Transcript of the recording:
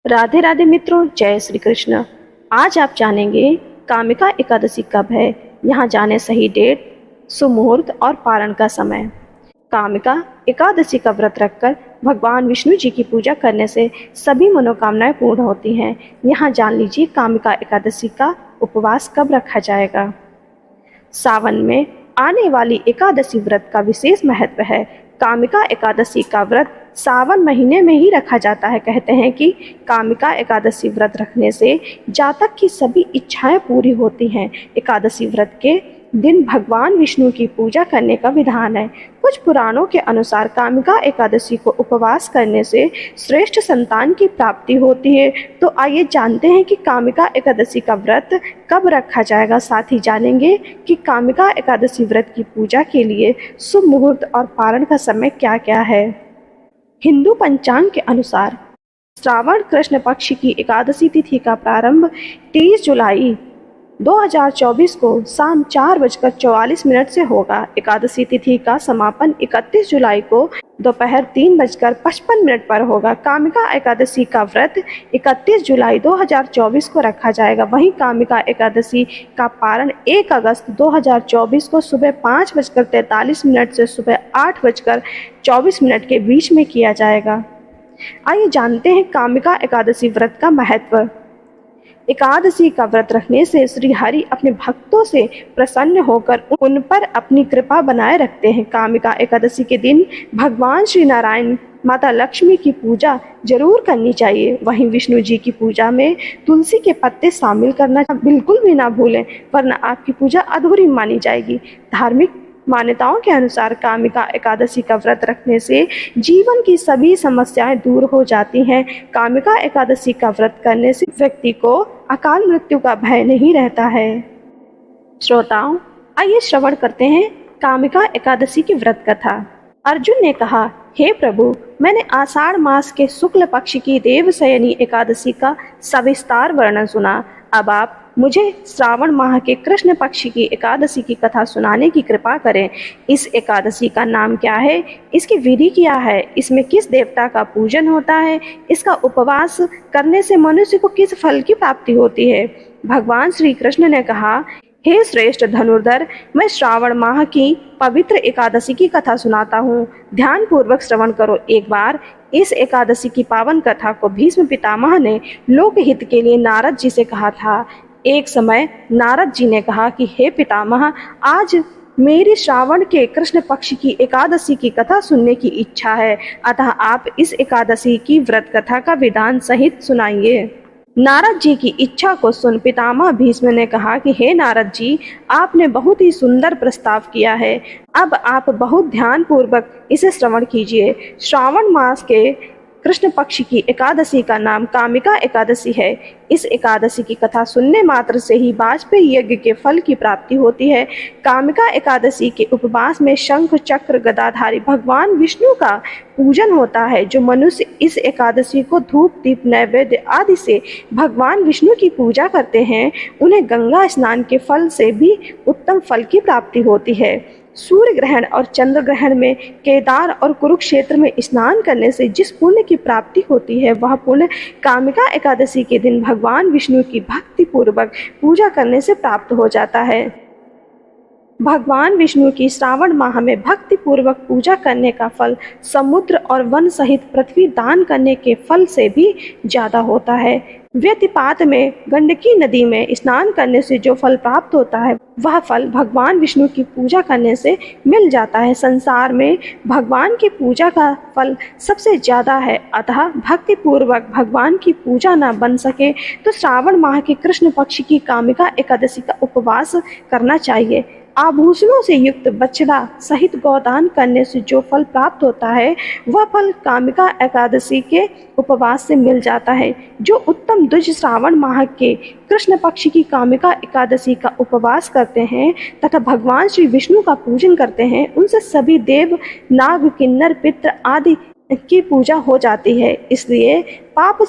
राधे राधे मित्रों, जय श्री कृष्ण। आज आप जानेंगे कामिका एकादशी कब है। यहाँ जाने सही डेट, शुभ मुहूर्त और पारण का समय। कामिका एकादशी का व्रत रखकर भगवान विष्णु जी की पूजा करने से सभी मनोकामनाएं पूर्ण होती हैं। यहाँ जान लीजिए कामिका एकादशी का उपवास कब रखा जाएगा। सावन में आने वाली एकादशी व्रत का विशेष महत्व है। कामिका एकादशी का व्रत सावन महीने में ही रखा जाता है। कहते हैं कि कामिका एकादशी व्रत रखने से जातक की सभी इच्छाएं पूरी होती हैं। एकादशी व्रत के दिन भगवान विष्णु की पूजा करने का विधान है। कुछ पुराणों के अनुसार कामिका एकादशी को उपवास करने से श्रेष्ठ संतान की प्राप्ति होती है। तो आइए जानते हैं कि कामिका एकादशी का व्रत कब रखा जाएगा। साथ ही जानेंगे कि कामिका एकादशी व्रत की पूजा के लिए शुभ मुहूर्त और पारण का समय क्या क्या है। हिंदू पंचांग के अनुसार श्रावण कृष्ण पक्ष की एकादशी तिथि का प्रारंभ 30 जुलाई 2024 को शाम 4:44 से होगा। एकादशी तिथि का समापन 31 जुलाई को दोपहर 3:55 पर होगा। कामिका एकादशी का व्रत 31 जुलाई 2024 को रखा जाएगा। वहीं कामिका एकादशी का पारण 1 अगस्त 2024 को सुबह 5:43 से सुबह 8:24 के बीच में किया जाएगा। आइए जानते हैं कामिका एकादशी व्रत का महत्व। एकादशी का व्रत रखने से श्री हरि अपने भक्तों से प्रसन्न होकर उन पर अपनी कृपा बनाए रखते हैं। कामिका एकादशी के दिन भगवान श्री नारायण, माता लक्ष्मी की पूजा जरूर करनी चाहिए। वहीं विष्णु जी की पूजा में तुलसी के पत्ते शामिल करना बिल्कुल भी ना भूलें, वरना आपकी पूजा अधूरी मानी जाएगी। धार्मिक मान्यताओं के अनुसार कामिका एकादशी का व्रत रखने से जीवन की सभी समस्याएं दूर हो जाती हैं। कामिका एकादशी का व्रत करने से व्यक्ति को अकाल मृत्यु का भय नहीं रहता है। श्रोताओं, आइए श्रवण करते हैं कामिका एकादशी की व्रत कथा। अर्जुन ने कहा, हे प्रभु, मैंने आषाढ़ मास के शुक्ल पक्ष की देवशयनी एकादशी का सविस्तार वर्णन सुना। अब आप मुझे श्रावण माह के कृष्ण पक्ष की एकादशी की कथा सुनाने की कृपा करें। इस एकादशी का नाम क्या है, इसकी विधि क्या है, इसमें किस देवता का पूजन होता है, इसका उपवास करने से मनुष्य को किस फल की प्राप्ति होती है। भगवान श्री कृष्ण ने कहा, हे श्रेष्ठ धनुर्धर, मैं श्रावण माह की पवित्र एकादशी की कथा सुनाता हूँ। ध्यान पूर्वक श्रवण करो। एक बार इस एकादशी की पावन कथा को भीष्म पितामह ने लोकहित के लिए नारद जी से कहा था। एक समय नारद जी ने कहा कि हे पितामह, आज मेरी श्रावण के कृष्ण पक्ष की एकादशी की कथा सुनने की इच्छा है, अतः आप इस एकादशी की व्रत कथा का विधान सहित सुनाइए। नारद जी की इच्छा को सुन पितामह भीष्म ने कहा कि हे नारद जी, आपने बहुत ही सुंदर प्रस्ताव किया है। अब आप बहुत ध्यान पूर्वक इसे श्रवण कीजिए। श्रावण मास के कृष्ण पक्ष की एकादशी का नाम कामिका एकादशी है। इस एकादशी की कथा सुनने मात्र से ही वाजपेयी यज्ञ के फल की प्राप्ति होती है। कामिका एकादशी के उपवास में शंख चक्र गदाधारी भगवान विष्णु का पूजन होता है। जो मनुष्य इस एकादशी को धूप दीप नैवेद्य आदि से भगवान विष्णु की पूजा करते हैं, उन्हें गंगा स्नान के फल से भी उत्तम फल की प्राप्ति होती है। सूर्य ग्रहण और चंद्र ग्रहण में केदार और कुरुक्षेत्र में स्नान करने से जिस पुण्य की प्राप्ति होती है, वह पुण्य कामिका एकादशी के दिन भगवान विष्णु की भक्ति पूर्वक पूजा करने से प्राप्त हो जाता है। भगवान विष्णु की श्रावण माह में भक्ति पूर्वक पूजा करने का फल समुद्र और वन सहित पृथ्वी दान करने के फल से भी ज्यादा होता है। व्यतिपात में गंडकी नदी में स्नान करने से जो फल प्राप्त होता है, वह फल भगवान विष्णु की पूजा करने से मिल जाता है। संसार में भगवान की पूजा का फल सबसे ज्यादा है, अतः भक्ति पूर्वक भगवान की पूजा न बन सके तो श्रावण माह के कृष्ण पक्ष की कामिका एकादशी का उपवास करना चाहिए। आभूषणों से युक्त बछड़ा सहित गौदान करने से जो फल प्राप्त होता है, वह फल कामिका एकादशी के उपवास से मिल जाता है। जो उत्तम द्विज श्रावण माह के कृष्ण पक्ष की कामिका एकादशी का उपवास करते हैं तथा भगवान श्री विष्णु का पूजन करते हैं, उनसे सभी देव, नाग, किन्नर, पितृ आदि की पूजा हो जाती है। इसलिए पाप